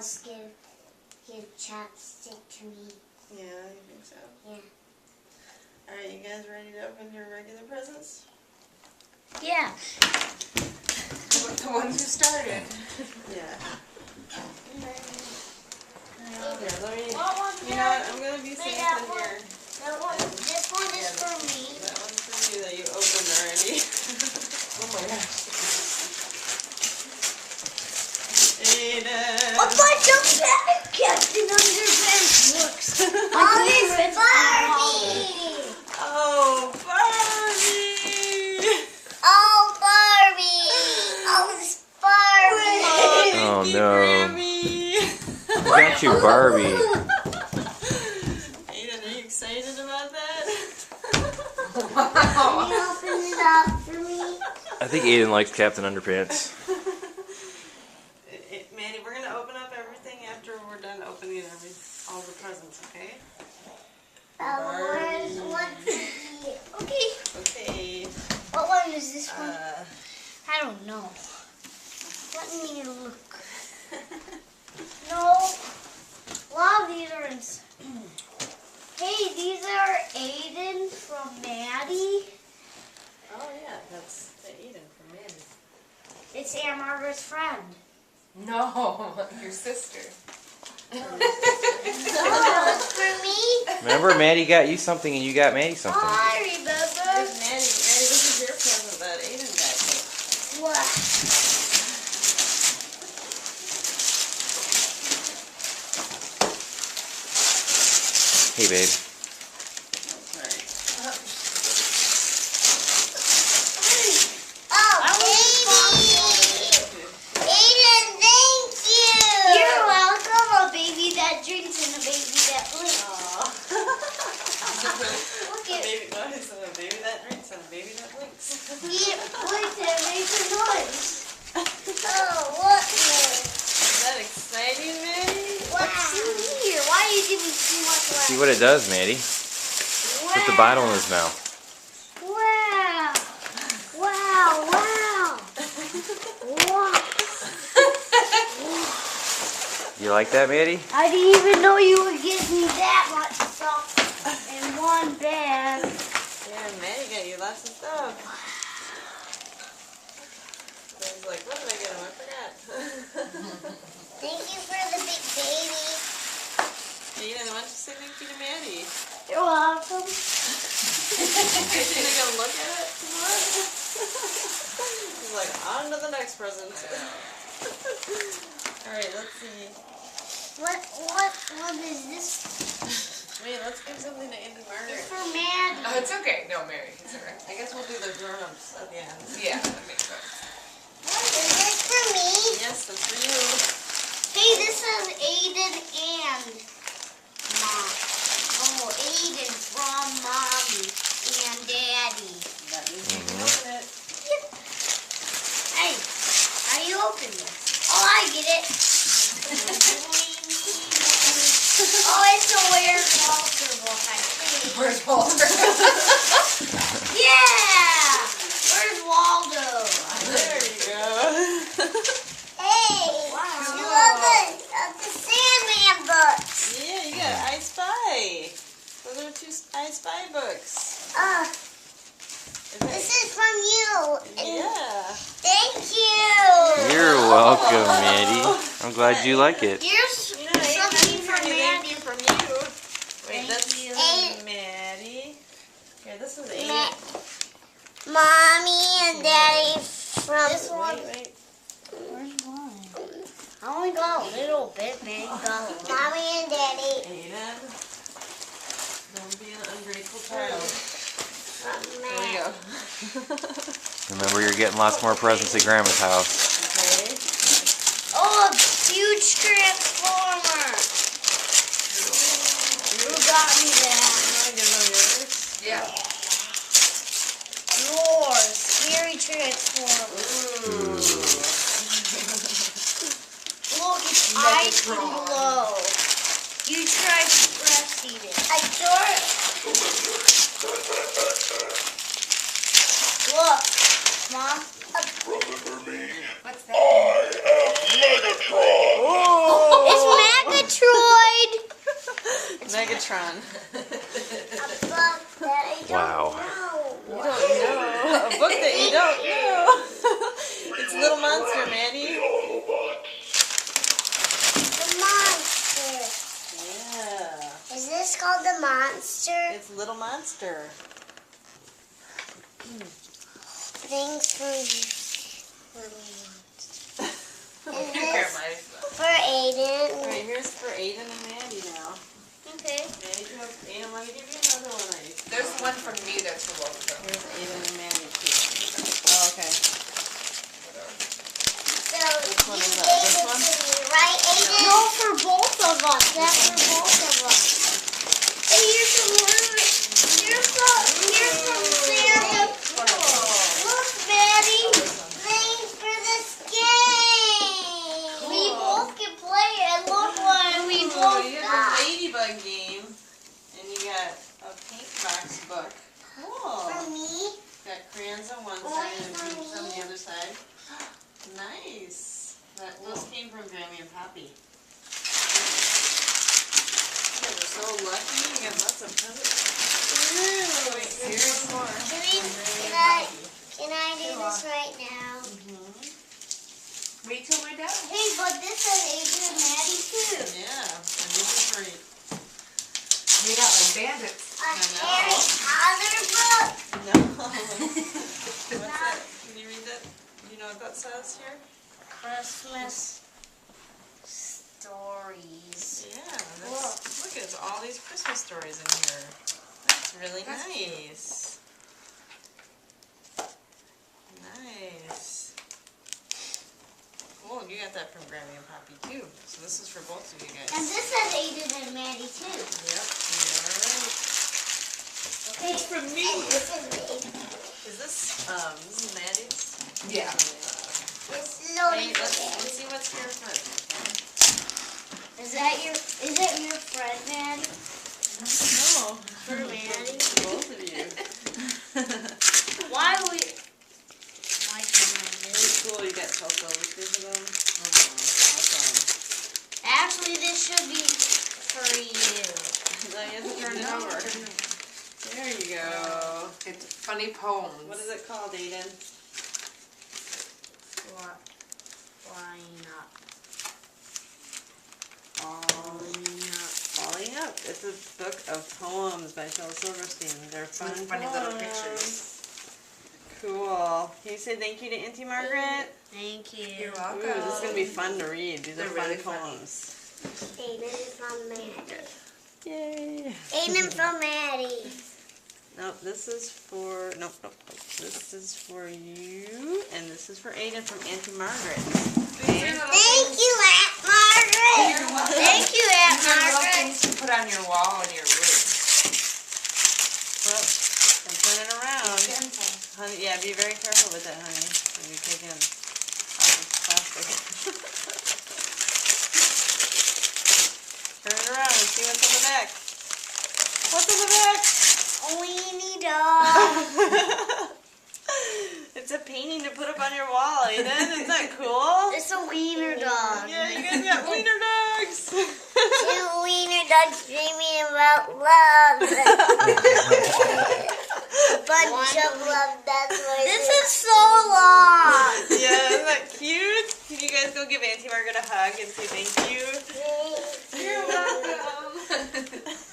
else give chapstick to me. Yeah, you think so? Yeah. Alright, you guys ready to open your regular presents? Yeah. We're the ones who started. Yeah. Here, Let me, what one's you know what, I'm going to be safe that in one. here. This one is for me. That one's for you that you opened already. Oh my gosh. Aiden! A bunch of Captain Underpants books. Oh, it's Barbie! Oh, Barbie! Oh, Barbie! Oh, it's Barbie! Oh, Thank you, no. Grammy. Got you, Barbie. Aiden, are you excited about that? Can you open it up for me? I think Aiden likes Captain Underpants. Manny, we're going to open up everything after we're done opening all the presents, okay? Where's one for me? Okay. Okay. What one is this one? Uh, I don't know. Let me look. No. A lot of these are in... Hey, these are Aiden from Maddie. oh, yeah, that's the Aiden from Manny. It's Aunt Margaret's friend. No, your sister. Oh, it's for me? Remember, Maddie got you something and you got Maddie something. Oh, I Here's remember. Manny, this is your present that Aiden got you. What? Hey, babe. Sorry. Oh, baby! Aiden, thank you! You're welcome. A baby that drinks and a baby that blinks. Look at Baby, no, it's a baby that drinks and a baby that blinks. it. Blinks and makes a noise. Oh, what noise? Is that exciting, Manny? What's in here? Why are you giving too much left? See what it does, Maddie. Put the bottle in his mouth. Wow. Wow, wow. Wow. You like that, Maddie? I didn't even know you would give me that much stuff in one bag. Yeah, Manny got you lots of stuff. I was like, what did I get him? I forgot. Thank you for the big baby. Aiden, why don't you say thank you to Manny? You're welcome. Is he gonna look at it some more? He's like, on to the next present. Alright, let's see. What is this? Wait, let's give something to Andy Margaret. It's for Maddie. Oh, it's okay. No, Mary, it's alright. I guess we'll do the grown-ups at the end. Yeah, that makes sense. Is this for me? Yes, that's for you. Hey, this is Aiden and Mom. Oh, Aiden from Mommy and Daddy. That means you can open it. Yep. Hey, how do you open this? Oh, I get it. Oh, it's a Where's Walter book, I think. Where's Walter? Yeah! Where's Waldo? There you go. Hey! Wow. You love the Sandman books. Yeah, you got I Spy. Those are 2 I Spy books. This is from you. And Yeah. thank you. You're welcome, Maddie. I'm glad you like it. Here's You know, something for thank Maddie. you from you. Wait, Thank that's you. Maddie. Here, this is Aiden. Mommy and Daddy from this one. Wait. Where's one? I only got a little bit, man. Mommy and Daddy. Aiden. Don't be an ungrateful child. From There we Matt. go. Remember, you're getting lots more presents at Grandma's house. Okay. Oh, a huge transformer. Who got me that? I get no yours. Yeah. Yours. Scary transformer. Ooh. Look, it's eyes from Megatron. below. You try to breast eat it. I sure. Look, Mom. What's that? It's Voltron. A book that I don't Wow. know. You don't know. A book that you don't know. It's Little Monster, Maddie. The monster. Yeah. Is this called the monster? It's Little Monster. Things for you. Is Here, this Mike. for Aiden? Alright, here's for Aiden and Maddie now. Okay. Aiden, let me give you another one. There's one from me that's for both of them. Here's Aiden and Maddie too. Oh, okay. So Which one you is gave that? it This one? to me, right, Aiden? No, for both of us. That's for both of us. Hey, here's some Here's some Santa. Look, Maddie. Thanks for this game. We both can play it. Look what we both You have got. a ladybug game, and you got a pink box book. Cool. For me. Got crayons on one Oh, side and for pinks on me. the other side. Nice. Those came from Grammy and Poppy. You guys are so lucky. You got lots of presents. Ooh. Wait, here's more. Can I do this right now? Wait till we're done. Hey, but this is Adrian and Maddie too. Yeah, and this is for you. We got like bandits. A I know. Harry Potter book. No. What's that? Can you read that? You know what that says here? Christmas stories. Yeah, look, there's all these Christmas stories in here. That's really nice. Nice. Cool, you got that from Grammy and Poppy too. So this is for both of you guys. And this has Aiden and Maddie too. Yep, you're right. Okay. It's from me. And this is Aiden. Is this is Maddie's? Yeah. This is Wait, Odie's. let's see what's here first. Is it your friend, Maddie? No, For Maddie? both of you. Why we? Why can't I do It's this? cool, you got social for them. Oh, awesome. Actually, this should be for you. Now you have to turn it over. There you go. It's funny poems. What is it called, Aiden? Why not? Falling Up. It's a book of poems by Phil Silverstein. They're fun With funny little poems. pictures. Cool. Can you say thank you to Auntie Margaret? Thank you. You're Ooh, welcome. this is going to be fun to read. These are They're fun really funny. poems. Aiden from Maddie. Yay. Aiden from Maddie. Nope, this is for, nope. This is for you, and this is for Aiden from Auntie Margaret. These are little Thank things- you, Aunt Margaret. You're welcome. Thank you, Aunt These are little Margaret. things to put on your wall in your room. Well, I'm turning around. Honey, yeah, be very careful with that, honey, when you take in all the plastic. Turn it around and see what's on the back. What's on the back? Weenie dog. It's a painting to put up on your wall, Aiden. Isn't that cool? It's a wiener dog. Yeah, you guys got wiener dogs. Two wiener dogs dreaming about love. A bunch of love, that's why. This is so long. Yeah, isn't that cute? Can you guys go give Auntie Margaret a hug and say thank you? You're welcome.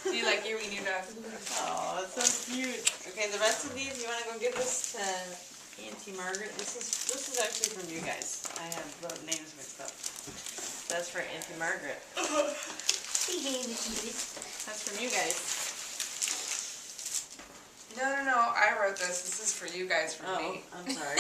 Do you like your wiener dog? Oh, it's so cute. Okay, the rest of these, you want to go give this to Auntie Margaret? This is actually from you guys. I have the names mixed up. That's for Auntie Margaret. That's from you guys. No. I wrote this. This is for you guys from Oh, me. I'm sorry.